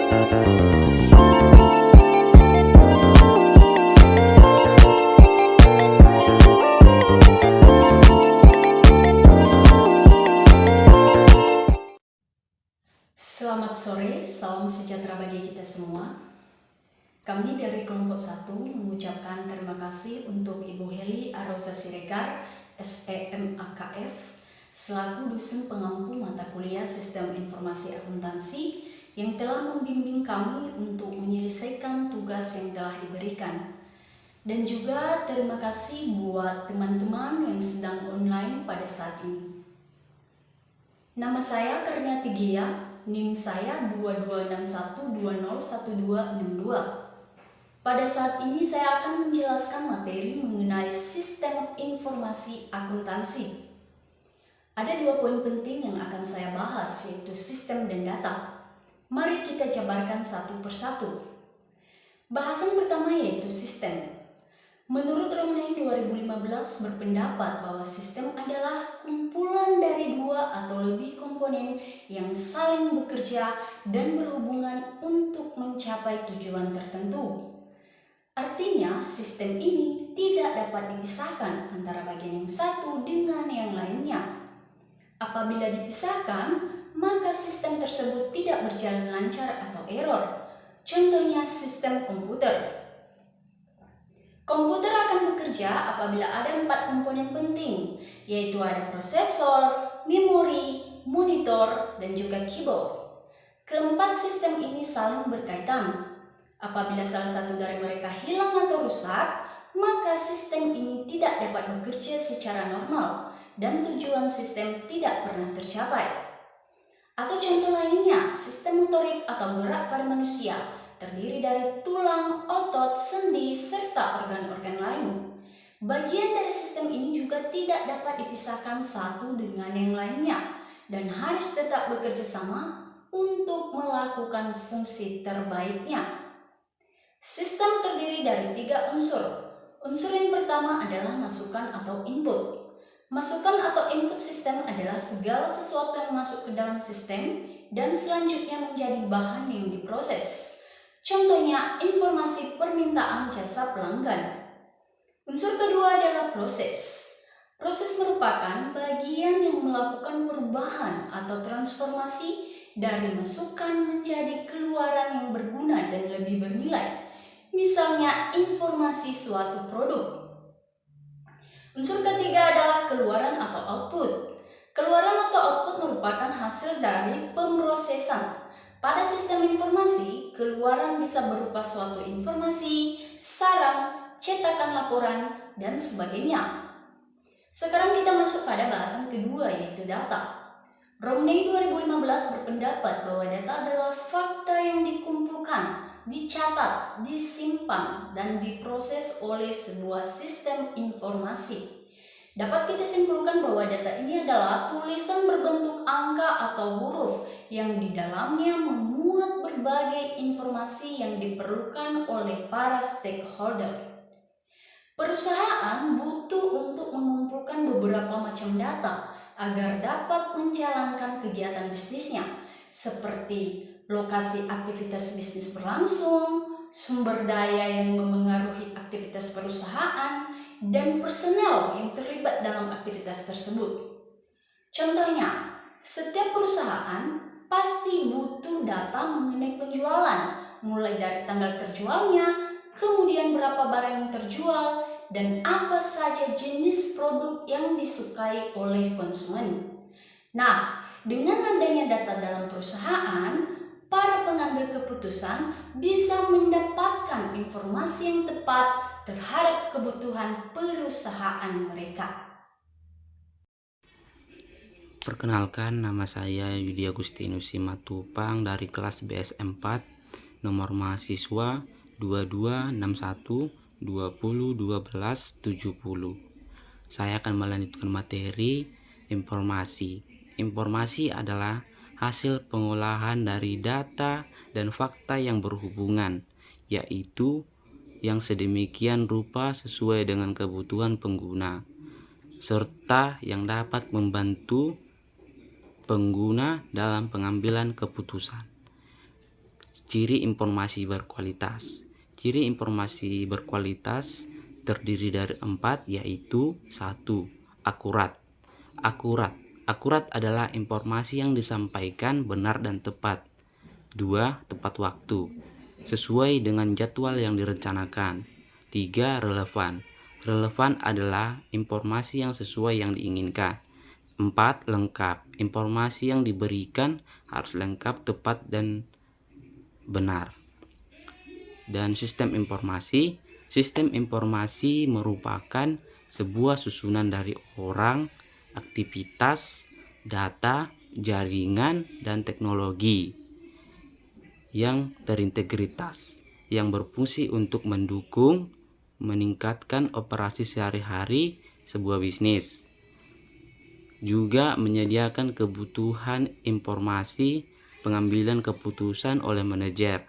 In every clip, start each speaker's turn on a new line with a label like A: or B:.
A: Selamat sore, salam sejahtera bagi kita semua. Kami dari kelompok 1 mengucapkan terima kasih untuk Ibu Heli Arosa Siregar, SEMAKF, selaku dosen pengampu mata kuliah Sistem Informasi Akuntansi yang telah membimbing kami untuk menyelesaikan tugas yang telah diberikan. Dan juga terima kasih buat teman-teman yang sedang online pada saat ini. Nama saya Karniati Gia, NIM saya 2261201262. Pada saat ini saya akan menjelaskan materi mengenai sistem informasi akuntansi. Ada 2 poin penting yang akan saya bahas, yaitu sistem dan data. Mari kita jabarkan satu persatu. Bahasan pertama yaitu sistem. Menurut Romney 2015 berpendapat bahwa sistem adalah kumpulan dari 2 atau lebih komponen yang saling bekerja dan berhubungan untuk mencapai tujuan tertentu. Artinya, sistem ini tidak dapat dipisahkan antara bagian yang satu dengan yang lainnya. Apabila dipisahkan, maka sistem tersebut tidak berjalan lancar atau error. Contohnya sistem komputer. Komputer akan bekerja apabila ada 4 komponen penting, yaitu ada prosesor, memori, monitor, dan juga keyboard. Keempat sistem ini saling berkaitan. Apabila salah satu dari mereka hilang atau rusak, maka sistem ini tidak dapat bekerja secara normal dan tujuan sistem tidak pernah tercapai. Atau contoh lainnya, sistem motorik atau gerak pada manusia terdiri dari tulang, otot, sendi, serta organ-organ lain. Bagian dari sistem ini juga tidak dapat dipisahkan satu dengan yang lainnya dan harus tetap bekerja sama untuk melakukan fungsi terbaiknya. Sistem terdiri dari 3 unsur. Unsur yang pertama adalah masukan atau input. Masukan atau input sistem adalah segala sesuatu yang masuk ke dalam sistem dan selanjutnya menjadi bahan yang diproses. Contohnya, informasi permintaan jasa pelanggan. Unsur kedua adalah proses. Proses merupakan bagian yang melakukan perubahan atau transformasi dari masukan menjadi keluaran yang berguna dan lebih bernilai. Misalnya, informasi suatu produk. Unsur ketiga adalah keluaran atau output. Keluaran atau output merupakan hasil dari pemrosesan. Pada sistem informasi, keluaran bisa berupa suatu informasi, saran, cetakan laporan, dan sebagainya. Sekarang kita masuk pada bahasan kedua, yaitu data. Romney 2015 berpendapat bahwa data adalah fakta yang dikumpulkan, dicatat, disimpan, dan diproses oleh sebuah sistem informasi. Dapat kita simpulkan bahwa data ini adalah tulisan berbentuk angka atau huruf yang di dalamnya memuat berbagai informasi yang diperlukan oleh para stakeholder. Perusahaan butuh untuk mengumpulkan beberapa macam data agar dapat menjalankan kegiatan bisnisnya, seperti lokasi aktivitas bisnis berlangsung, sumber daya yang memengaruhi aktivitas perusahaan, dan personel yang terlibat dalam aktivitas tersebut. Contohnya, setiap perusahaan pasti butuh data mengenai penjualan, mulai dari tanggal terjualnya, kemudian berapa barang yang terjual, dan apa saja jenis produk yang disukai oleh konsumen. Nah, dengan adanya data dalam perusahaan, para pengambil keputusan bisa mendapatkan informasi yang tepat terhadap kebutuhan perusahaan mereka.
B: Perkenalkan, nama saya Yudi Agustinus Simatupang dari kelas BSM 4, nomor mahasiswa 2261201270. Saya akan melanjutkan materi informasi. Informasi adalah hasil pengolahan dari data dan fakta yang berhubungan, yaitu yang sedemikian rupa sesuai dengan kebutuhan pengguna, serta yang dapat membantu pengguna dalam pengambilan keputusan. Ciri informasi berkualitas. Ciri informasi berkualitas terdiri dari 4, yaitu 1. Akurat. Akurat adalah informasi yang disampaikan benar dan tepat. 2. Tepat waktu, sesuai dengan jadwal yang direncanakan. 3. Relevan. Relevan adalah informasi yang sesuai yang diinginkan. 4. Lengkap. Informasi yang diberikan harus lengkap, tepat, dan benar. Dan sistem informasi. Sistem informasi merupakan sebuah susunan dari orang, aktivitas, data, jaringan, dan teknologi yang terintegritas, yang berfungsi untuk mendukung, meningkatkan operasi sehari-hari sebuah bisnis. Juga menyediakan kebutuhan informasi, pengambilan keputusan oleh manajer.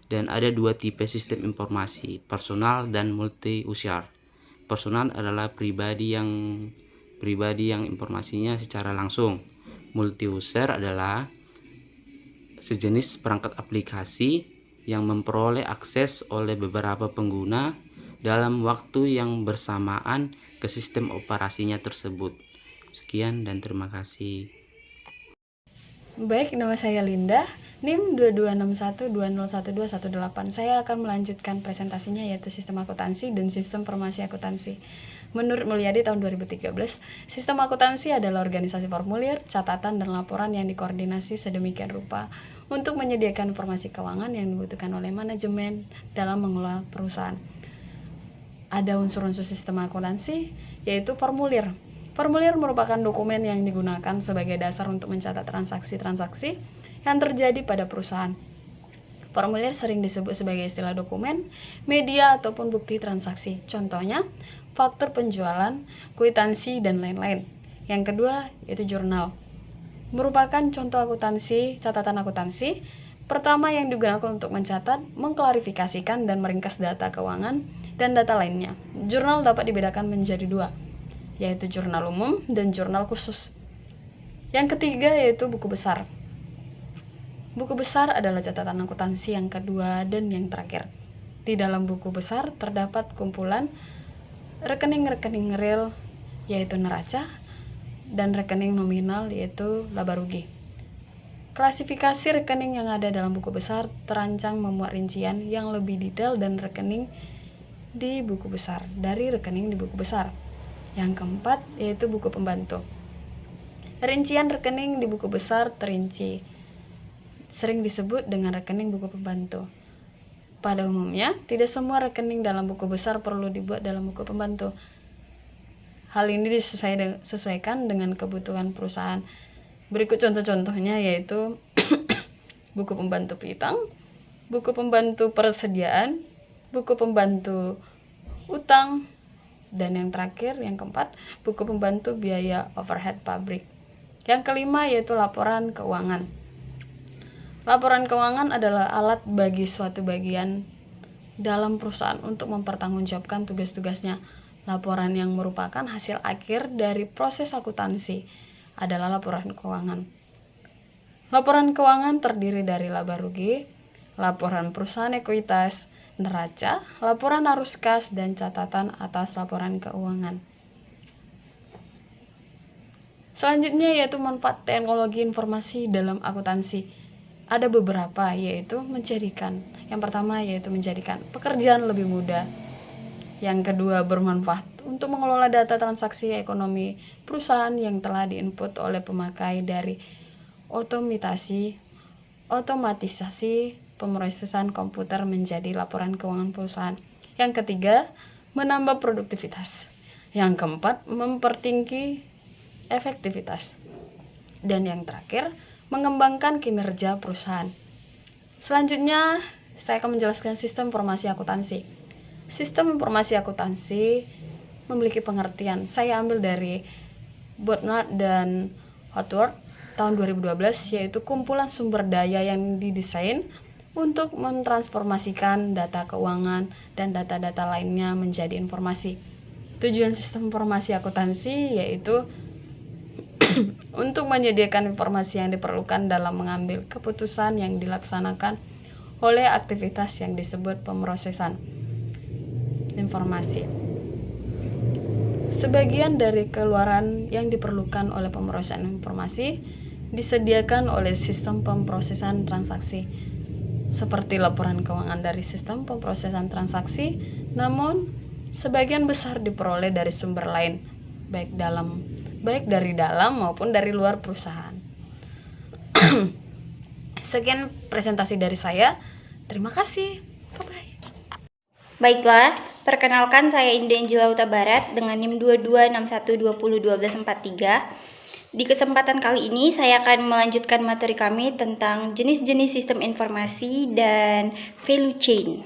B: Dan ada 2 tipe sistem informasi, personal dan multi-user. Personal adalah pribadi yang informasinya secara langsung. Multi-user adalah sejenis perangkat aplikasi yang memperoleh akses oleh beberapa pengguna dalam waktu yang bersamaan ke sistem operasinya tersebut. Sekian dan terima kasih.
C: Baik, nama saya Linda, NIM 2261201218. Saya akan melanjutkan presentasinya, yaitu sistem akuntansi dan sistem informasi akuntansi. Menurut Mulyadi tahun 2013, sistem akuntansi adalah organisasi formulir, catatan, dan laporan yang dikoordinasi sedemikian rupa untuk menyediakan informasi keuangan yang dibutuhkan oleh manajemen dalam mengelola perusahaan. Ada unsur-unsur sistem akuntansi, yaitu formulir. Formulir merupakan dokumen yang digunakan sebagai dasar untuk mencatat transaksi-transaksi yang terjadi pada perusahaan. Formulir sering disebut sebagai istilah dokumen, media, ataupun bukti transaksi. Contohnya, faktur penjualan, kwitansi, dan lain-lain. Yang kedua, yaitu jurnal. Merupakan contoh akuntansi, catatan akuntansi. Pertama, yang digunakan untuk mencatat, mengklarifikasikan, dan meringkas data keuangan dan data lainnya. Jurnal dapat dibedakan menjadi 2, yaitu jurnal umum dan jurnal khusus. Yang ketiga yaitu buku besar. Buku besar adalah catatan akuntansi yang kedua dan yang terakhir. Di dalam buku besar terdapat kumpulan rekening-rekening real, yaitu neraca, dan rekening nominal, yaitu laba rugi. Klasifikasi rekening yang ada dalam buku besar terancang memuat rincian yang lebih detail dan rekening di buku besar dari rekening di buku besar. Yang keempat yaitu buku pembantu. Rincian rekening di buku besar terinci, sering disebut dengan rekening buku pembantu. Pada umumnya, tidak semua rekening dalam buku besar perlu dibuat dalam buku pembantu. Hal ini disesuaikan dengan kebutuhan perusahaan. Berikut contoh-contohnya yaitu buku pembantu piutang, buku pembantu persediaan, buku pembantu utang, dan yang terakhir, yang keempat, buku pembantu biaya overhead pabrik. Yang kelima yaitu laporan keuangan. Laporan keuangan adalah alat bagi suatu bagian dalam perusahaan untuk mempertanggungjawabkan tugas-tugasnya. Laporan yang merupakan hasil akhir dari proses akuntansi adalah laporan keuangan. Laporan keuangan terdiri dari laba rugi, laporan perusahaan ekuitas, neraca, laporan arus kas, dan catatan atas laporan keuangan. Selanjutnya yaitu manfaat teknologi informasi dalam akuntansi. Ada beberapa, yaitu menjadikan. Yang pertama yaitu menjadikan pekerjaan lebih mudah. Yang kedua, bermanfaat untuk mengelola data transaksi ekonomi perusahaan yang telah diinput oleh pemakai dari otomatisasi pemrosesan komputer menjadi laporan keuangan perusahaan. Yang ketiga, menambah produktivitas. Yang keempat, mempertinggi efektivitas. Dan yang terakhir, mengembangkan kinerja perusahaan. Selanjutnya, saya akan menjelaskan sistem informasi akuntansi. Sistem informasi akuntansi memiliki pengertian. Saya ambil dari Botnard dan Hotward tahun 2012, yaitu kumpulan sumber daya yang didesain untuk mentransformasikan data keuangan dan data-data lainnya menjadi informasi. Tujuan sistem informasi akuntansi yaitu untuk menyediakan informasi yang diperlukan dalam mengambil keputusan yang dilaksanakan oleh aktivitas yang disebut pemrosesan informasi. Sebagian dari keluaran yang diperlukan oleh pemrosesan informasi disediakan oleh sistem pemrosesan transaksi, seperti laporan keuangan dari sistem pemrosesan transaksi, namun sebagian besar diperoleh dari sumber lain, baik dari dalam maupun dari luar perusahaan. Sekian presentasi dari saya. Terima kasih. Bye-bye.
D: Baiklah, perkenalkan saya Indah Angela Huta Barat dengan NIM 2261201243. Di kesempatan kali ini saya akan melanjutkan materi kami tentang jenis-jenis sistem informasi dan value chain.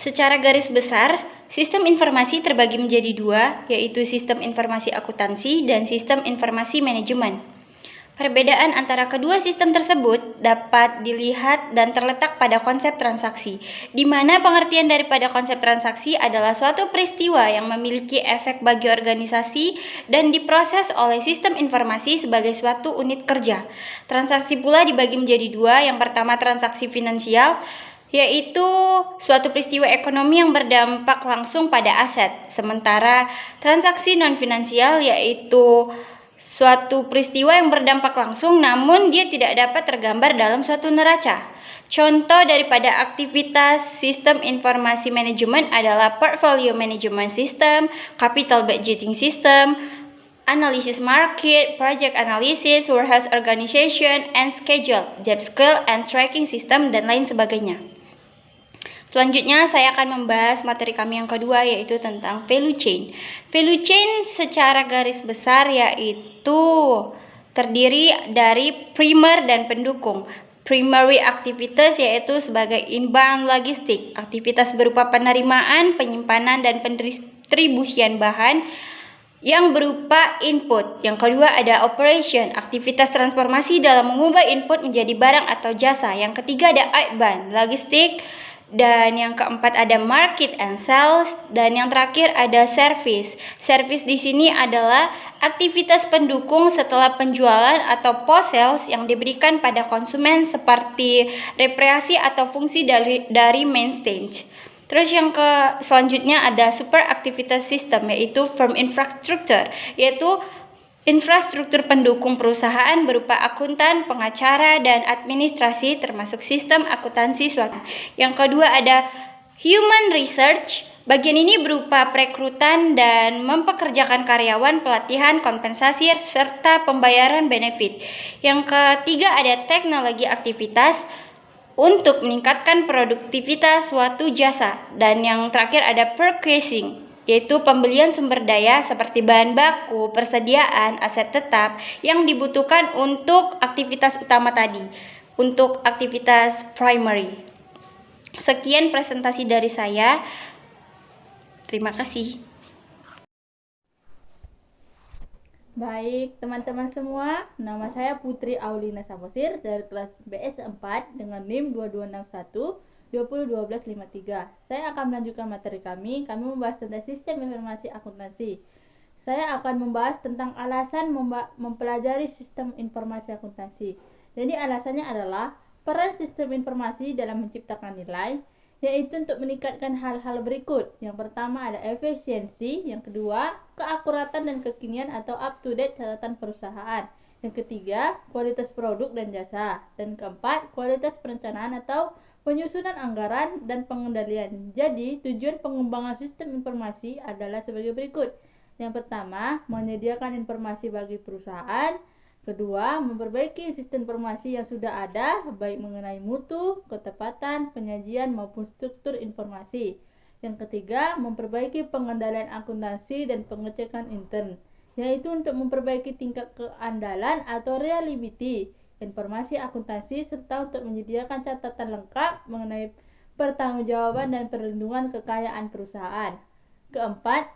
D: Secara garis besar, sistem informasi terbagi menjadi dua, yaitu sistem informasi akuntansi dan sistem informasi manajemen. Perbedaan antara kedua sistem tersebut dapat dilihat dan terletak pada konsep transaksi, di mana pengertian daripada konsep transaksi adalah suatu peristiwa yang memiliki efek bagi organisasi dan diproses oleh sistem informasi sebagai suatu unit kerja. Transaksi pula dibagi menjadi dua, yang pertama transaksi finansial, yaitu suatu peristiwa ekonomi yang berdampak langsung pada aset, sementara transaksi non-finansial yaitu suatu peristiwa yang berdampak langsung namun dia tidak dapat tergambar dalam suatu neraca. Contoh daripada aktivitas sistem informasi manajemen adalah portfolio management system, capital budgeting system, analysis market, project analysis, warehouse organization and schedule, job scale and tracking system, dan lain sebagainya. Selanjutnya saya akan membahas materi kami yang kedua, yaitu tentang value chain. Value chain secara garis besar yaitu terdiri dari primer dan pendukung. Primary activities yaitu sebagai inbound logistik, aktivitas berupa penerimaan, penyimpanan, dan pendistribusian bahan yang berupa input. Yang kedua ada operation, aktivitas transformasi dalam mengubah input menjadi barang atau jasa. Yang ketiga ada outbound, logistik. Dan yang keempat ada market and sales, dan yang terakhir ada service. Service di sini adalah aktivitas pendukung setelah penjualan atau post sales yang diberikan pada konsumen seperti reparasi atau fungsi dari main stage. Terus yang selanjutnya ada super aktivitas system, yaitu firm infrastructure, yaitu infrastruktur pendukung perusahaan berupa akuntan, pengacara, dan administrasi termasuk sistem akuntansi suatu. Yang kedua ada human research. Bagian ini berupa perekrutan dan mempekerjakan karyawan, pelatihan, kompensasi, serta pembayaran benefit. Yang ketiga ada teknologi aktivitas untuk meningkatkan produktivitas suatu jasa. Dan yang terakhir ada purchasing, yaitu pembelian sumber daya seperti bahan baku, persediaan, aset tetap yang dibutuhkan untuk aktivitas utama tadi, untuk aktivitas primary. Sekian presentasi dari saya. Terima kasih.
E: Baik, teman-teman semua, nama saya Putri Aulina Samosir dari kelas BS 4 dengan NIM 2261 201253. Saya akan melanjutkan materi kami membahas tentang sistem informasi akuntansi. Saya akan membahas tentang alasan mempelajari sistem informasi akuntansi. Jadi alasannya adalah peran sistem informasi dalam menciptakan nilai, yaitu untuk meningkatkan hal-hal berikut. Yang pertama ada efisiensi, yang kedua keakuratan dan kekinian atau up-to-date catatan perusahaan, yang ketiga kualitas produk dan jasa, dan keempat kualitas perencanaan atau penyusunan anggaran dan pengendalian. Jadi, tujuan pengembangan sistem informasi adalah sebagai berikut. Yang pertama, menyediakan informasi bagi perusahaan. Kedua, memperbaiki sistem informasi yang sudah ada, baik mengenai mutu, ketepatan, penyajian, maupun struktur informasi. Yang ketiga, memperbaiki pengendalian akuntansi dan pengecekan intern, yaitu untuk memperbaiki tingkat keandalan atau reliability informasi akuntansi, serta untuk menyediakan catatan lengkap mengenai pertanggungjawaban dan perlindungan kekayaan perusahaan. Keempat,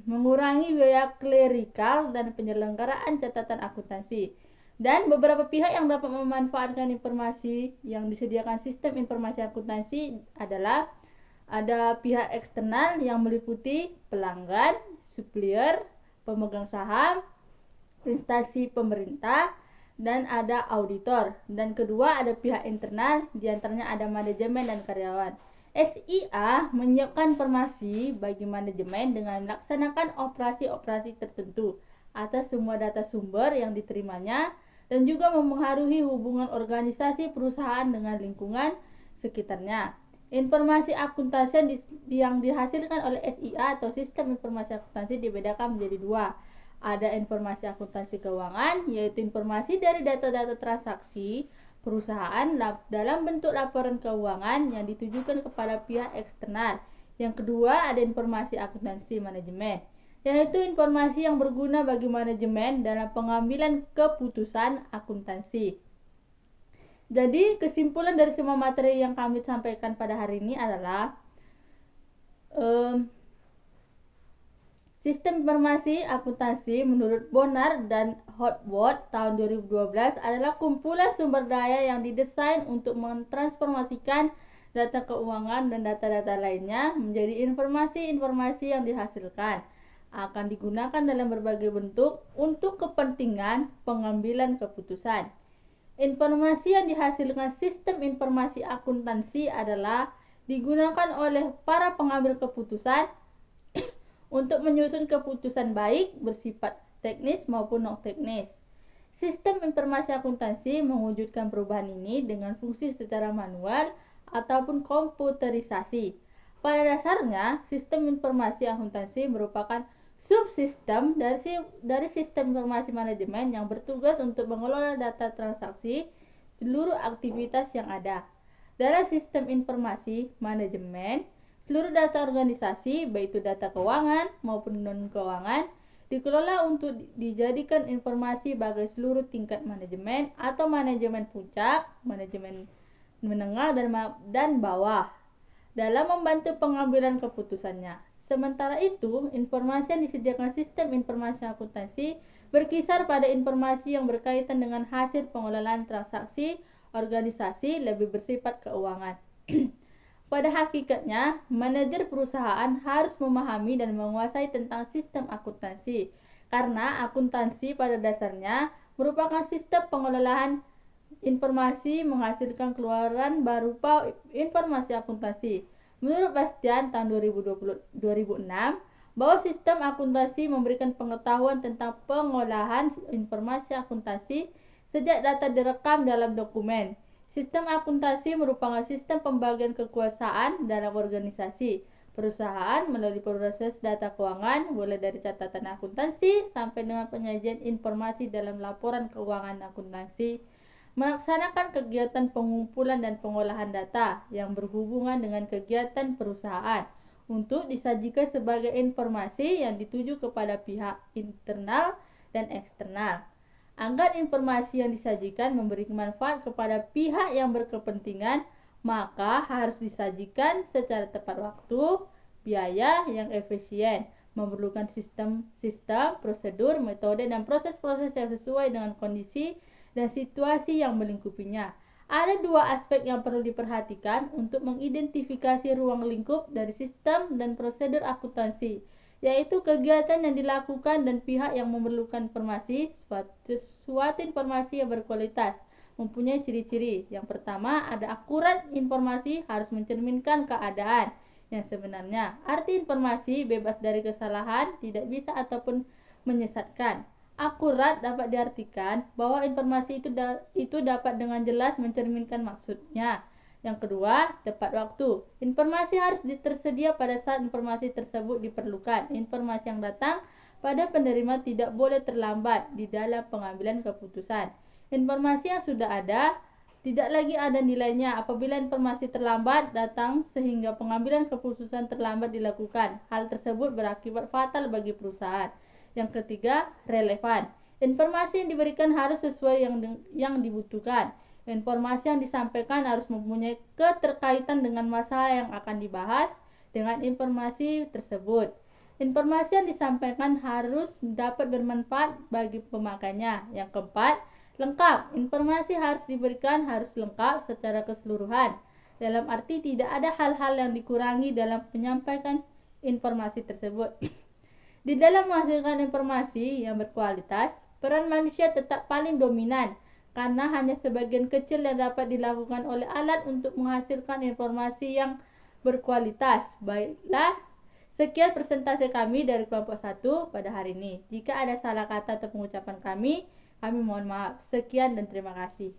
E: mengurangi biaya klerikal dan penyelenggaraan catatan akuntansi. Dan beberapa pihak yang dapat memanfaatkan informasi yang disediakan sistem informasi akuntansi adalah ada pihak eksternal yang meliputi pelanggan, supplier, pemegang saham, instansi pemerintah, dan ada auditor. Dan kedua ada pihak internal, diantaranya ada manajemen dan karyawan. SIA menyiapkan informasi bagi manajemen dengan melaksanakan operasi-operasi tertentu atas semua data sumber yang diterimanya dan juga memengaruhi hubungan organisasi perusahaan dengan lingkungan sekitarnya. Informasi akuntansi yang dihasilkan oleh SIA atau sistem informasi akuntansi dibedakan menjadi dua. Ada informasi akuntansi keuangan, yaitu informasi dari data-data transaksi perusahaan dalam bentuk laporan keuangan yang ditujukan kepada pihak eksternal. Yang kedua, ada informasi akuntansi manajemen, yaitu informasi yang berguna bagi manajemen dalam pengambilan keputusan akuntansi. Jadi, kesimpulan dari semua materi yang kami sampaikan pada hari ini adalah Sistem informasi akuntansi menurut Bonar dan Hotwood tahun 2012 adalah kumpulan sumber daya yang didesain untuk mentransformasikan data keuangan dan data-data lainnya menjadi informasi-informasi yang dihasilkan. Akan digunakan dalam berbagai bentuk untuk kepentingan pengambilan keputusan. Informasi yang dihasilkan sistem informasi akuntansi adalah digunakan oleh para pengambil keputusan untuk menyusun keputusan baik bersifat teknis maupun non-teknis. Sistem informasi akuntansi mewujudkan perubahan ini dengan fungsi secara manual ataupun komputerisasi. Pada dasarnya, sistem informasi akuntansi merupakan subsistem dari sistem informasi manajemen yang bertugas untuk mengelola data transaksi seluruh aktivitas yang ada. Dalam sistem informasi manajemen, seluruh data organisasi, baik itu data keuangan maupun non-keuangan, dikelola untuk dijadikan informasi bagi seluruh tingkat manajemen atau manajemen puncak, manajemen menengah, dan bawah dalam membantu pengambilan keputusannya. Sementara itu, informasi yang disediakan sistem informasi akuntansi berkisar pada informasi yang berkaitan dengan hasil pengelolaan transaksi organisasi lebih bersifat keuangan. Pada hakikatnya, manajer perusahaan harus memahami dan menguasai tentang sistem akuntansi, karena akuntansi pada dasarnya merupakan sistem pengelolaan informasi menghasilkan keluaran berupa informasi akuntansi. Menurut Bastian tahun 2006, bahwa sistem akuntansi memberikan pengetahuan tentang pengolahan informasi akuntansi sejak data direkam dalam dokumen. Sistem akuntansi merupakan sistem pembagian kekuasaan dalam organisasi. Perusahaan melalui proses data keuangan, mulai dari catatan akuntansi sampai dengan penyajian informasi dalam laporan keuangan akuntansi, melaksanakan kegiatan pengumpulan dan pengolahan data yang berhubungan dengan kegiatan perusahaan untuk disajikan sebagai informasi yang dituju kepada pihak internal dan eksternal. Agar informasi yang disajikan memberi manfaat kepada pihak yang berkepentingan, maka harus disajikan secara tepat waktu, biaya yang efisien, memerlukan sistem, prosedur, metode, dan proses-proses yang sesuai dengan kondisi dan situasi yang melingkupinya. Ada dua aspek yang perlu diperhatikan untuk mengidentifikasi ruang lingkup dari sistem dan prosedur akuntansi, yaitu kegiatan yang dilakukan dan pihak yang memerlukan informasi. Suatu informasi yang berkualitas mempunyai ciri-ciri. Yang pertama, ada akurat. Informasi harus mencerminkan keadaan yang sebenarnya. Arti informasi bebas dari kesalahan, tidak bisa ataupun menyesatkan. Akurat dapat diartikan bahwa informasi itu dapat dengan jelas mencerminkan maksudnya. Yang kedua, tepat waktu. Informasi harus tersedia pada saat informasi tersebut diperlukan. Informasi yang datang pada penerima tidak boleh terlambat di dalam pengambilan keputusan. Informasi yang sudah ada tidak lagi ada nilainya apabila informasi terlambat datang sehingga pengambilan keputusan terlambat dilakukan. Hal tersebut berakibat fatal bagi perusahaan. Yang ketiga, relevan. Informasi yang diberikan harus sesuai yang dibutuhkan. Informasi yang disampaikan harus mempunyai keterkaitan dengan masalah yang akan dibahas dengan informasi tersebut. Informasi yang disampaikan harus dapat bermanfaat bagi pemakainya. Yang keempat, lengkap. Informasi harus diberikan harus lengkap secara keseluruhan. Dalam arti tidak ada hal-hal yang dikurangi dalam menyampaikan informasi tersebut. Di dalam menghasilkan informasi yang berkualitas, peran manusia tetap paling dominan. karena hanya sebagian kecil yang dapat dilakukan oleh alat untuk menghasilkan informasi yang berkualitas. Baiklah, sekian presentasi kami dari kelompok 1 pada hari ini. Jika ada salah kata atau pengucapan kami mohon maaf. Sekian dan terima kasih.